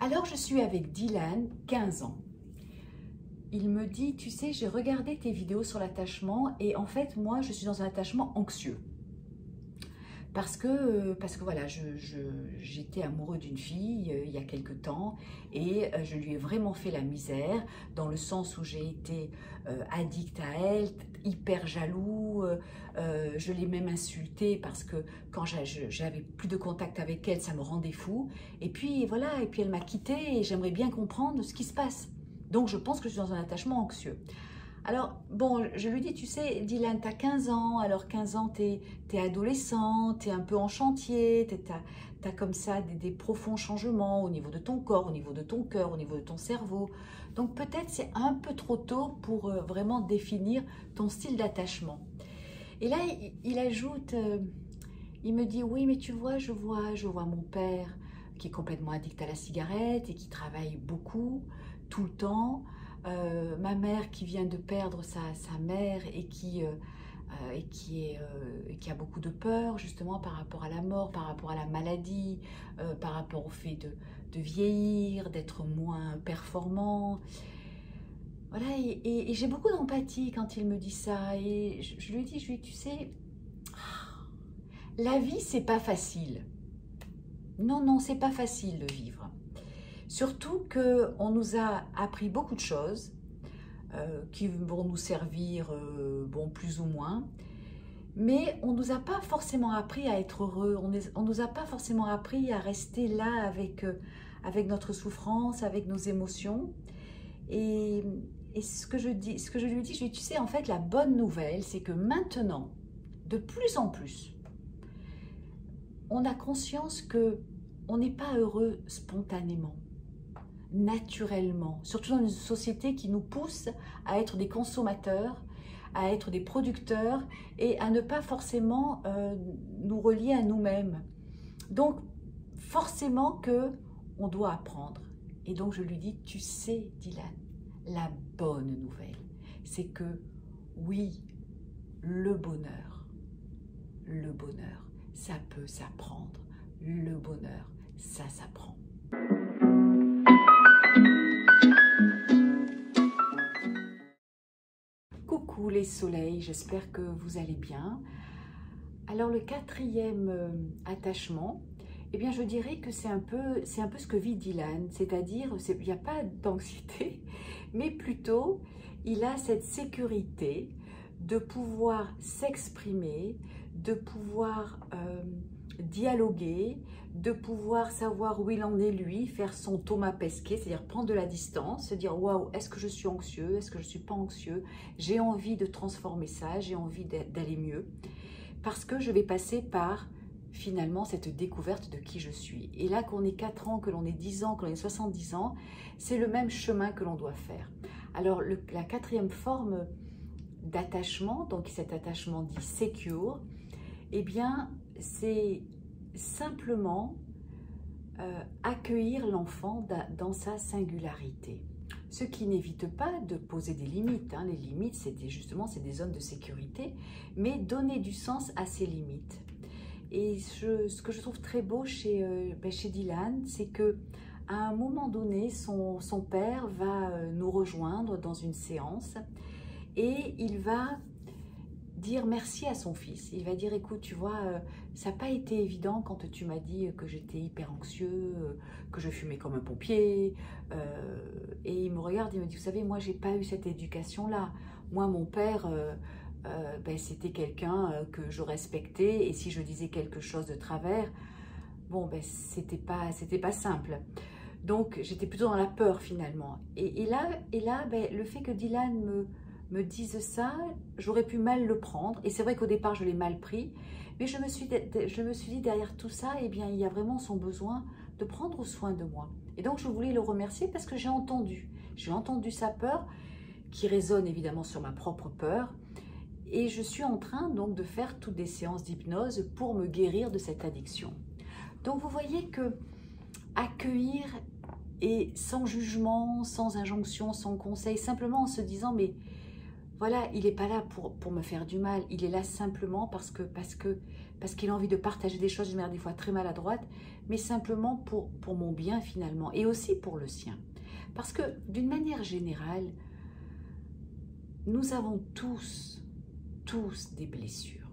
Alors je suis avec Dylan, 15 ans. Il me dit, tu sais, j'ai regardé tes vidéos sur l'attachement et en fait, moi, je suis dans un attachement anxieux. Parce que voilà, j'étais amoureux d'une fille il y a quelque temps et je lui ai vraiment fait la misère dans le sens où j'ai été addict à elle, hyper jaloux, je l'ai même insultée parce que quand j'avais plus de contact avec elle, ça me rendait fou. Et puis voilà, et puis elle m'a quittée et j'aimerais bien comprendre ce qui se passe. Donc je pense que je suis dans un attachement anxieux. Alors, bon, je lui dis, tu sais, Dylan, tu as 15 ans, alors 15 ans, tu es adolescent, tu es un peu en chantier, tu as comme ça des profonds changements au niveau de ton corps, au niveau de ton cœur, au niveau de ton cerveau. Donc peut-être c'est un peu trop tôt pour vraiment définir ton style d'attachement. Et là, il ajoute, il me dit, oui, mais tu vois, je vois mon père qui est complètement addict à la cigarette et qui travaille beaucoup, tout le temps. Ma mère qui vient de perdre sa mère et qui a beaucoup de peur justement par rapport à la mort, par rapport à la maladie, par rapport au fait de vieillir, d'être moins performant. Voilà, et j'ai beaucoup d'empathie quand il me dit ça. Et je lui dis, tu sais, la vie c'est pas facile. Non, c'est pas facile de vivre. Surtout qu'on nous a appris beaucoup de choses qui vont nous servir bon, plus ou moins. Mais on ne nous a pas forcément appris à être heureux. On ne nous a pas forcément appris à rester là avec notre souffrance, avec nos émotions. Et ce que je lui dis, tu sais, en fait, la bonne nouvelle, c'est que maintenant, de plus en plus, on a conscience qu'on n'est pas heureux spontanément, naturellement, surtout dans une société qui nous pousse à être des consommateurs, à être des producteurs et à ne pas forcément nous relier à nous-mêmes. Donc, forcément que on doit apprendre. Et donc, je lui dis, tu sais, Dylan, la bonne nouvelle, c'est que oui, le bonheur, ça peut s'apprendre. Le bonheur, ça s'apprend. Coucou les soleils, j'espère que vous allez bien. Alors le quatrième attachement, eh bien je dirais que c'est un peu ce que vit Dylan, c'est-à-dire il n'y a pas d'anxiété, mais plutôt il a cette sécurité de pouvoir s'exprimer, de pouvoir dialoguer, de pouvoir savoir où il en est lui, faire son Thomas Pesquet, c'est-à-dire prendre de la distance, se dire waouh, est-ce que je suis anxieux, est-ce que je ne suis pas anxieux, j'ai envie de transformer ça, j'ai envie d'aller mieux, parce que je vais passer par finalement cette découverte de qui je suis. Et là qu'on ait 4 ans, que l'on ait 10 ans, que l'on ait 70 ans, c'est le même chemin que l'on doit faire. Alors la quatrième forme d'attachement, donc cet attachement dit secure, eh bien c'est simplement accueillir l'enfant dans sa singularité. Ce qui n'évite pas de poser des limites. Hein. Les limites, c'est des zones de sécurité, mais donner du sens à ces limites. Et ce que je trouve très beau chez Dylan, c'est que à un moment donné, son père va nous rejoindre dans une séance et il va dire merci à son fils. Il va dire, écoute, tu vois, ça n'a pas été évident quand tu m'as dit que j'étais hyper anxieux, que je fumais comme un pompier. Et il me regarde, il me dit, vous savez, moi, j'ai pas eu cette éducation-là. Moi, mon père, c'était quelqu'un que je respectais. Et si je disais quelque chose de travers, bon, c'était pas simple. Donc, j'étais plutôt dans la peur, finalement. Et là le fait que Dylan me dise ça, j'aurais pu mal le prendre. Et c'est vrai qu'au départ, je l'ai mal pris. Mais je me suis dit, derrière tout ça, eh bien, il y a vraiment son besoin de prendre soin de moi. Et donc, je voulais le remercier parce que j'ai entendu sa peur, qui résonne évidemment sur ma propre peur. Et je suis en train donc de faire toutes des séances d'hypnose pour me guérir de cette addiction. Donc, vous voyez que accueillir et sans jugement, sans injonction, sans conseil, simplement en se disant, mais voilà, il n'est pas là pour me faire du mal. Il est là simplement parce qu'il a envie de partager des choses de manière des fois très maladroite, mais simplement pour mon bien finalement, et aussi pour le sien. Parce que d'une manière générale, nous avons tous des blessures.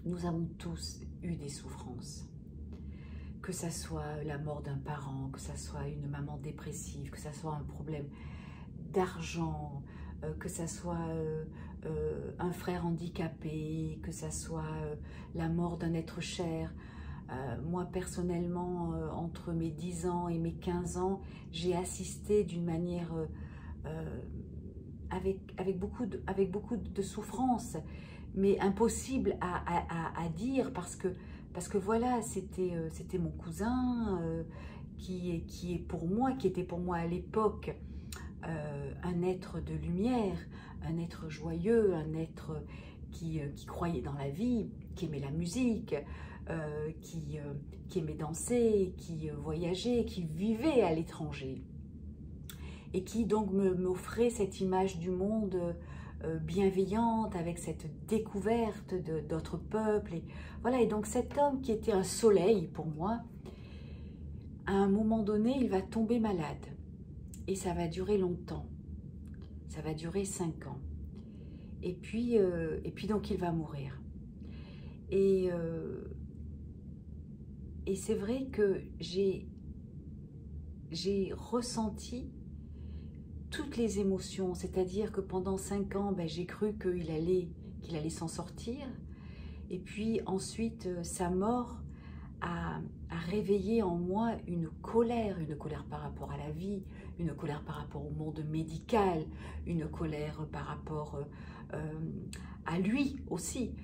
Nous avons tous eu des souffrances. Que ça soit la mort d'un parent, que ça soit une maman dépressive, que ça soit un problème d'argent, que ça soit un frère handicapé, que ça soit la mort d'un être cher. Moi, personnellement, entre mes 10 ans et mes 15 ans, j'ai assisté d'une manière avec beaucoup de souffrance, mais impossible à dire parce que voilà, c'était mon cousin qui était pour moi à l'époque un être de lumière, un être joyeux, un être qui croyait dans la vie, qui aimait la musique, qui aimait danser, qui voyageait, qui vivait à l'étranger. Et qui donc m'offrait cette image du monde bienveillante, avec cette découverte d'autres peuples. Et voilà, et donc cet homme qui était un soleil pour moi, à un moment donné, il va tomber malade. Et ça va durer longtemps. Ça va durer 5 ans. Et puis donc il va mourir. Et c'est vrai que j'ai ressenti toutes les émotions, c'est-à-dire que pendant 5 ans, ben, j'ai cru qu'il allait s'en sortir. Et puis ensuite, sa mort a réveillé en moi une colère par rapport à la vie, une colère par rapport au monde médical, une colère par rapport à lui aussi,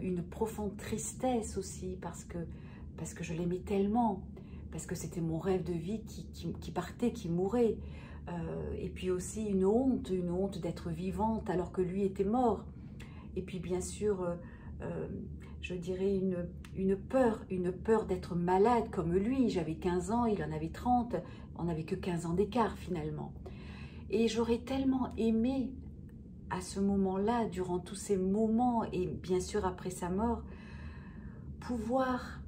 une profonde tristesse aussi, parce que je l'aimais tellement, parce que c'était mon rêve de vie qui partait, qui mourait. Et puis aussi une honte d'être vivante alors que lui était mort. Et puis bien sûr, je dirais une peur d'être malade comme lui. J'avais 15 ans, il en avait 30, on n'avait que 15 ans d'écart finalement. Et j'aurais tellement aimé à ce moment-là, durant tous ces moments, et bien sûr après sa mort, pouvoir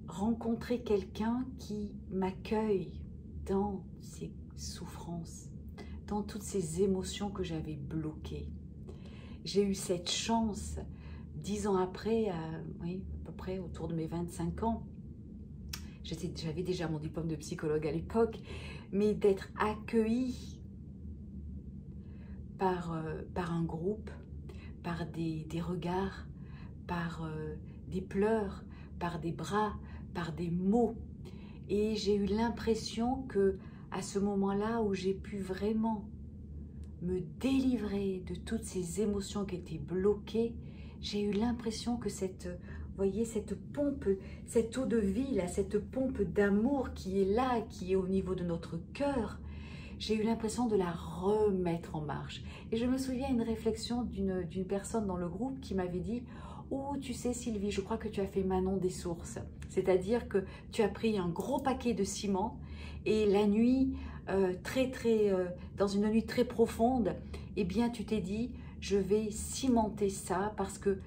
rencontrer quelqu'un qui m'accueille dans ses souffrances, dans toutes ces émotions que j'avais bloquées. J'ai eu cette chance, 10 ans après, oui, à peu près autour de mes 25 ans, j'avais déjà mon diplôme de psychologue à l'époque, mais d'être accueillie par un groupe, par des regards, par des pleurs, par des bras, par des mots. Et j'ai eu l'impression que à ce moment-là où j'ai pu vraiment me délivrer de toutes ces émotions qui étaient bloquées, j'ai eu l'impression que cette pompe, cette eau de vie, là, cette pompe d'amour qui est là, qui est au niveau de notre cœur, j'ai eu l'impression de la remettre en marche. Et je me souviens une réflexion d'une personne dans le groupe qui m'avait dit « Oh, tu sais Sylvie, je crois que tu as fait Manon des sources. » C'est-à-dire que tu as pris un gros paquet de ciment et la nuit, dans une nuit très profonde, eh bien tu t'es dit « Je vais cimenter ça parce que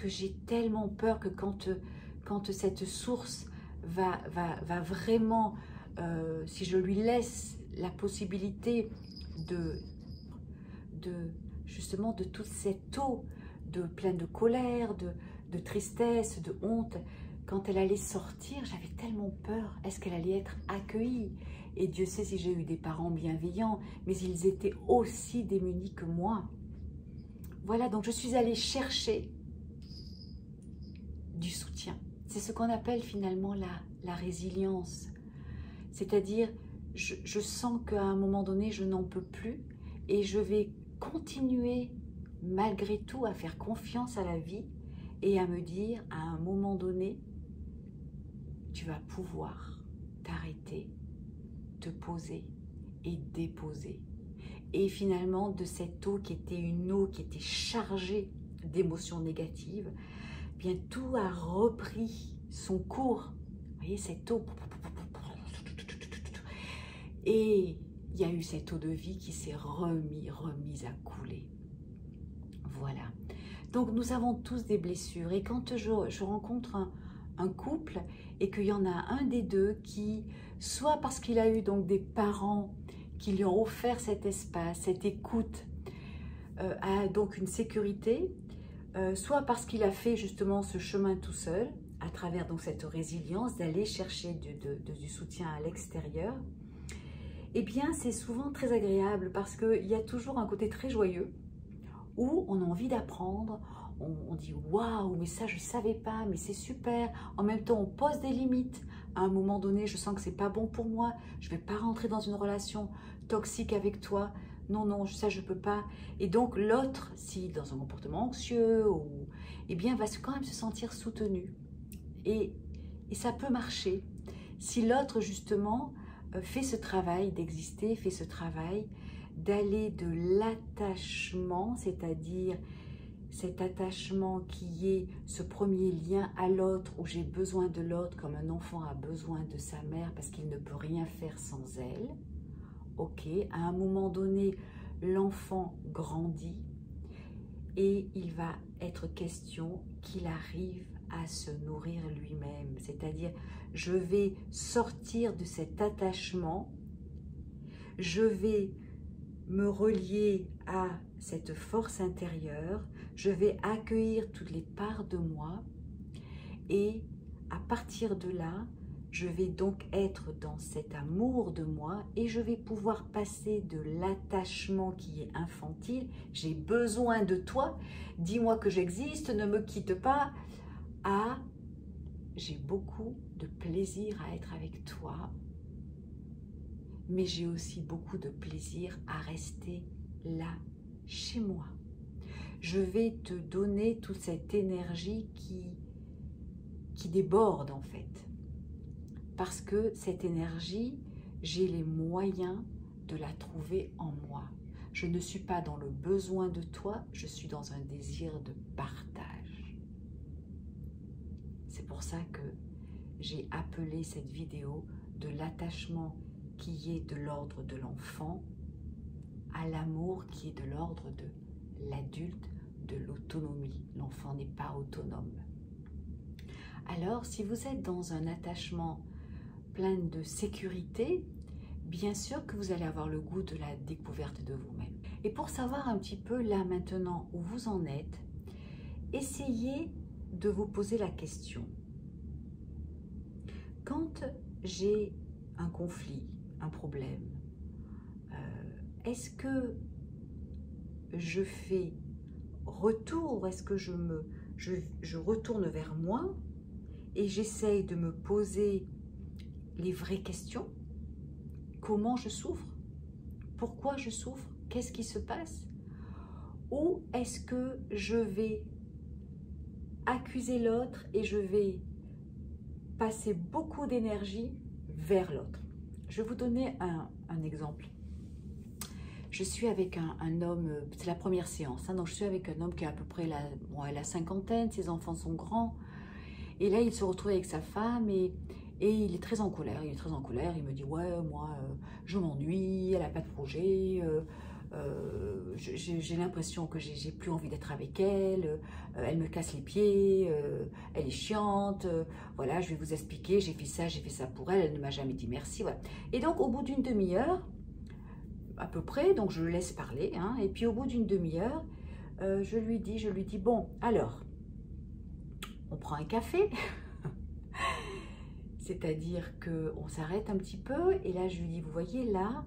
j'ai tellement peur que quand cette source va vraiment, si je lui laisse la possibilité justement de toute cette eau pleine de colère, de tristesse, de honte, quand elle allait sortir, j'avais tellement peur. Est-ce qu'elle allait être accueillie? Et Dieu sait si j'ai eu des parents bienveillants, mais ils étaient aussi démunis que moi. Voilà, donc je suis allée chercher du soutien. C'est ce qu'on appelle finalement la résilience. C'est-à-dire, je sens qu'à un moment donné, je n'en peux plus et je vais continuer malgré tout à faire confiance à la vie et à me dire, à un moment donné, tu vas pouvoir t'arrêter, te poser et déposer. Et finalement, de cette eau qui était une eau qui était chargée d'émotions négatives, bien tout a repris son cours. Vous voyez, cette eau. Et il y a eu cette eau de vie qui s'est remise à couler. Voilà. Donc nous avons tous des blessures et quand je rencontre un couple et qu'il y en a un des deux qui, soit parce qu'il a eu donc des parents qui lui ont offert cet espace, cette écoute, a donc une sécurité, soit parce qu'il a fait justement ce chemin tout seul, à travers donc cette résilience d'aller chercher du soutien à l'extérieur, eh bien c'est souvent très agréable parce qu'il y a toujours un côté très joyeux où on a envie d'apprendre, on dit waouh, mais ça je ne savais pas, mais c'est super. En même temps, on pose des limites. À un moment donné, je sens que c'est pas bon pour moi, je ne vais pas rentrer dans une relation toxique avec toi. Non, non, ça je ne peux pas. Et donc l'autre, si dans un comportement anxieux, eh bien va quand même se sentir soutenu. Et ça peut marcher si l'autre justement fait ce travail d'exister, fait ce travail d'aller de l'attachement, c'est-à-dire cet attachement qui est ce premier lien à l'autre où j'ai besoin de l'autre comme un enfant a besoin de sa mère parce qu'il ne peut rien faire sans elle. Ok, à un moment donné, l'enfant grandit et il va être question qu'il arrive à se nourrir lui-même. C'est-à-dire, je vais sortir de cet attachement, je vais me relier à cette force intérieure, je vais accueillir toutes les parts de moi et à partir de là, je vais donc être dans cet amour de moi et je vais pouvoir passer de l'attachement qui est infantile, j'ai besoin de toi, dis-moi que j'existe, ne me quitte pas, à j'ai beaucoup de plaisir à être avec toi, mais j'ai aussi beaucoup de plaisir à rester là, chez moi. Je vais te donner toute cette énergie qui déborde en fait. Parce que cette énergie, j'ai les moyens de la trouver en moi. Je ne suis pas dans le besoin de toi, je suis dans un désir de partage. C'est pour ça que j'ai appelé cette vidéo de l'attachement qui est de l'ordre de l'enfant à l'amour qui est de l'ordre de l'adulte, de l'autonomie. L'enfant n'est pas autonome. Alors, si vous êtes dans un attachement plein de sécurité, bien sûr que vous allez avoir le goût de la découverte de vous-même. Et pour savoir un petit peu là maintenant où vous en êtes, essayez de vous poser la question. Quand j'ai un conflit, un problème, est-ce que je fais retour, est-ce que je retourne vers moi et j'essaye de me poser les vraies questions? Comment je souffre? Pourquoi je souffre? Qu'est-ce qui se passe? Ou est-ce que je vais accuser l'autre et je vais passer beaucoup d'énergie vers l'autre? Je vais vous donner un exemple. Je suis avec un homme, c'est la première séance, hein, donc je suis avec un homme qui a à peu près la cinquantaine, ses enfants sont grands. Et là, il se retrouve avec sa femme et il est très en colère. Il est très en colère. Il me dit, ouais, moi, je m'ennuie, elle n'a pas de projet. J'ai l'impression que j'ai plus envie d'être avec elle. Elle me casse les pieds. Elle est chiante. Voilà, je vais vous expliquer. J'ai fait ça pour elle. Elle ne m'a jamais dit merci. Voilà. Et donc, au bout d'une demi-heure, à peu près, donc je le laisse parler. Hein, et puis, au bout d'une demi-heure, je lui dis, bon, alors, on prend un café, c'est-à-dire qu'on s'arrête un petit peu et là je lui dis, vous voyez là,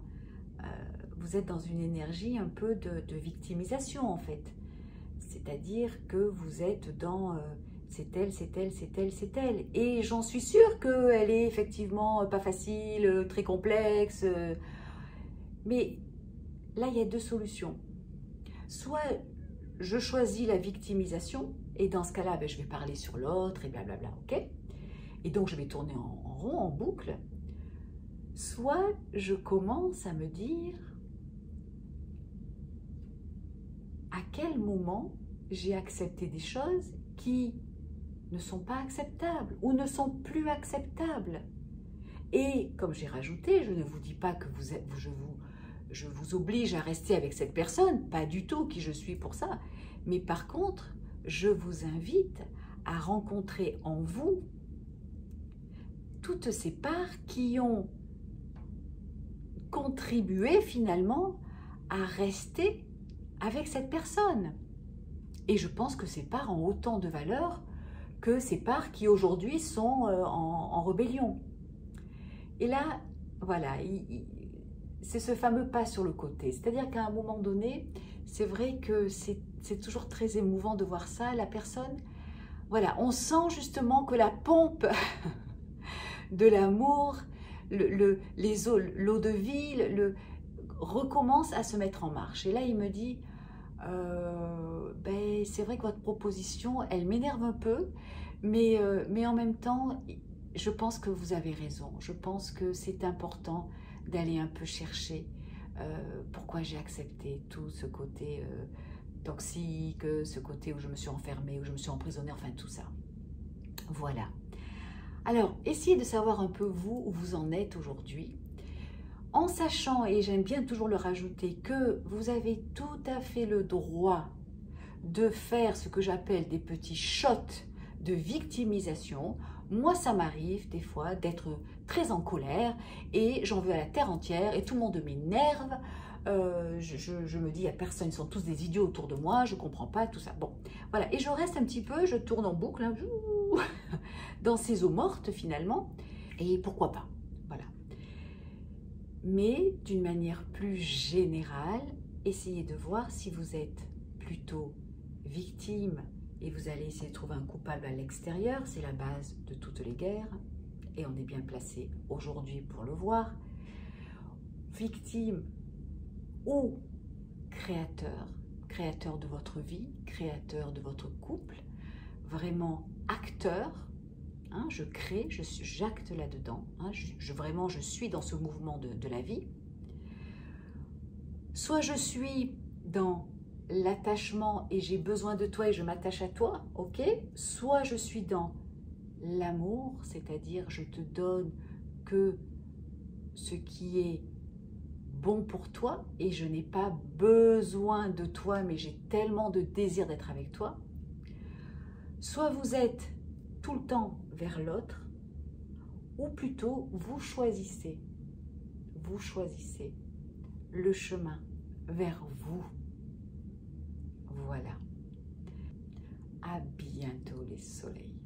vous êtes dans une énergie un peu de victimisation en fait, c'est-à-dire que vous êtes dans c'est elle, c'est elle, c'est elle, c'est elle, et j'en suis sûre qu'elle est effectivement pas facile, très complexe, mais là il y a deux solutions, soit je choisis la victimisation, et dans ce cas-là, ben, je vais parler sur l'autre, et blablabla, ok? Et donc, je vais tourner en rond, en boucle. Soit je commence à me dire à quel moment j'ai accepté des choses qui ne sont pas acceptables ou ne sont plus acceptables. Et comme j'ai rajouté, je ne vous dis pas que je vous oblige à rester avec cette personne, pas du tout qui je suis pour ça. Mais par contre, je vous invite à rencontrer en vous toutes ces parts qui ont contribué finalement à rester avec cette personne. Et je pense que ces parts ont autant de valeur que ces parts qui aujourd'hui sont en rébellion. Et là, voilà, c'est ce fameux pas sur le côté. C'est-à-dire qu'à un moment donné, c'est vrai que c'est toujours très émouvant de voir ça. La personne, voilà, on sent justement que la pompe de l'amour, l'eau de vie, recommence à se mettre en marche. Et là, il me dit, ben, c'est vrai que votre proposition, elle m'énerve un peu, mais en même temps, je pense que vous avez raison. Je pense que c'est important d'aller un peu chercher pourquoi j'ai accepté tout ce côté toxique, ce côté où je me suis enfermée, où je me suis emprisonnée, enfin tout ça. Voilà. Alors, essayez de savoir un peu vous, où vous en êtes aujourd'hui, en sachant, et j'aime bien toujours le rajouter, que vous avez tout à fait le droit de faire ce que j'appelle des petits shots de victimisation. Moi, ça m'arrive des fois d'être très en colère et j'en veux à la terre entière et tout le monde m'énerve. Je me dis, il n'y a personne, ils sont tous des idiots autour de moi, je ne comprends pas tout ça. Bon, voilà, et je reste un petit peu, je tourne en boucle, hein, dans ces eaux mortes finalement, et pourquoi pas, voilà. Mais d'une manière plus générale, essayez de voir si vous êtes plutôt victime et vous allez essayer de trouver un coupable à l'extérieur, c'est la base de toutes les guerres, et on est bien placé aujourd'hui pour le voir. Victime ou créateur, créateur de votre vie, créateur de votre couple, vraiment acteur, hein, je crée, j'acte là-dedans, hein, vraiment je suis dans ce mouvement de la vie. Soit je suis dans l'attachement et j'ai besoin de toi et je m'attache à toi, ok? Soit je suis dans l'amour, c'est-à-dire je te donne que ce qui est bon pour toi et je n'ai pas besoin de toi, mais j'ai tellement de désir d'être avec toi. Soit vous êtes tout le temps vers l'autre, ou plutôt vous choisissez le chemin vers vous. Voilà. À bientôt les soleils.